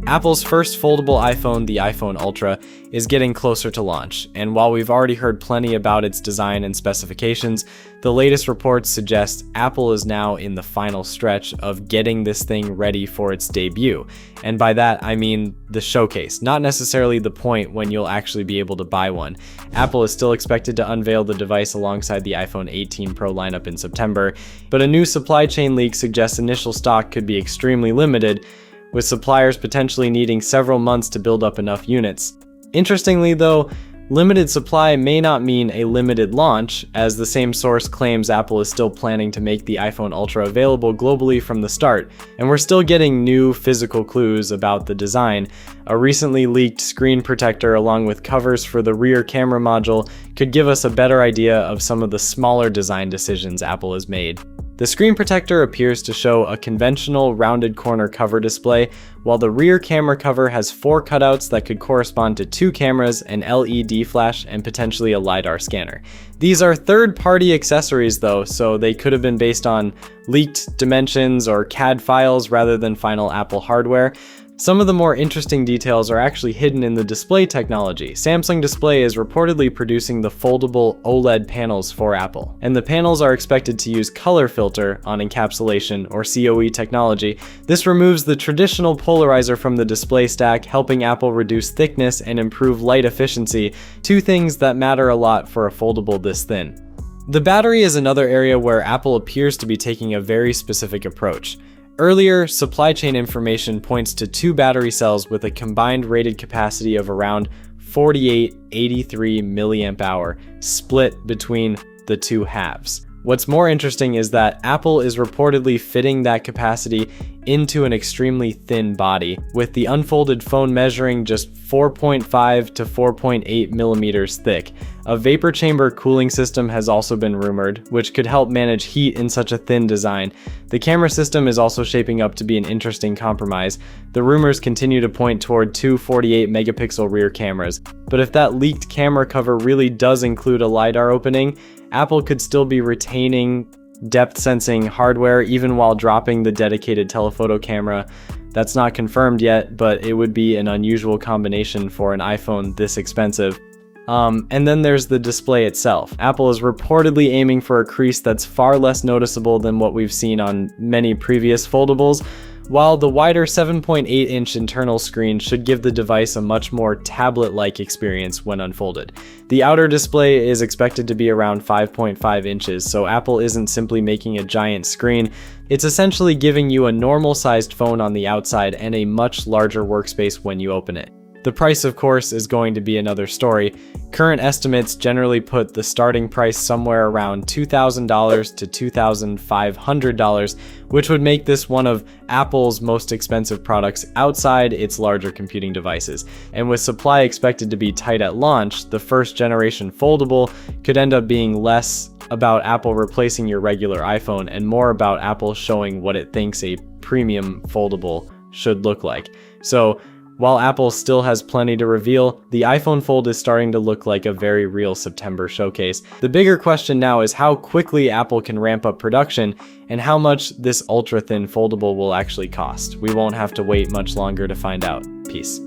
Apple's first foldable iPhone, the iPhone Ultra, is getting closer to launch, and while we've already heard plenty about its design and specifications, the latest reports suggest Apple is now in the final stretch of getting this thing ready for its debut. And by that, I mean the showcase, not necessarily the point when you'll actually be able to buy one. Apple is still expected to unveil the device alongside the iPhone 18 Pro lineup in September, but a new supply chain leak suggests initial stock could be extremely limited, with suppliers potentially needing several months to build up enough units. Interestingly though, limited supply may not mean a limited launch, as the same source claims Apple is still planning to make the iPhone Ultra available globally from the start, and we're still getting new physical clues about the design. A recently leaked screen protector along with covers for the rear camera module could give us a better idea of some of the smaller design decisions Apple has made. The screen protector appears to show a conventional rounded corner cover display, while the rear camera cover has 4 cutouts that could correspond to 2 cameras, an LED flash, and potentially a LiDAR scanner. These are third-party accessories though, so they could have been based on leaked dimensions or CAD files rather than final Apple hardware. Some of the more interesting details are actually hidden in the display technology. Samsung Display is reportedly producing the foldable OLED panels for Apple, and the panels are expected to use color filter on encapsulation or COE technology. This removes the traditional polarizer from the display stack, helping Apple reduce thickness and improve light efficiency, 2 things that matter a lot for a foldable this thin. The battery is another area where Apple appears to be taking a very specific approach. Earlier, supply chain information points to 2 battery cells with a combined rated capacity of around 4883 mAh, split between the 2 halves. What's more interesting is that Apple is reportedly fitting that capacity into an extremely thin body, with the unfolded phone measuring just 4.5 to 4.8 millimeters thick. A vapor chamber cooling system has also been rumored, which could help manage heat in such a thin design. The camera system is also shaping up to be an interesting compromise. The rumors continue to point toward 2 48 megapixel rear cameras, but if that leaked camera cover really does include a LiDAR opening, Apple could still be retaining depth sensing hardware even while dropping the dedicated telephoto camera. That's not confirmed yet, but it would be an unusual combination for an iPhone this expensive. And then there's the display itself. Apple is reportedly aiming for a crease that's far less noticeable than what we've seen on many previous foldables, while the wider 7.8-inch internal screen should give the device a much more tablet-like experience when unfolded. The outer display is expected to be around 5.5 inches, so Apple isn't simply making a giant screen. It's essentially giving you a normal-sized phone on the outside and a much larger workspace when you open it. The price, of course, is going to be another story. Current estimates generally put the starting price somewhere around $2,000 to $2,500, which would make this one of Apple's most expensive products outside its larger computing devices. And with supply expected to be tight at launch, the first generation foldable could end up being less about Apple replacing your regular iPhone and more about Apple showing what it thinks a premium foldable should look like. So, while Apple still has plenty to reveal, the iPhone Fold is starting to look like a very real September showcase. The bigger question now is how quickly Apple can ramp up production and how much this ultra-thin foldable will actually cost. We won't have to wait much longer to find out. Peace.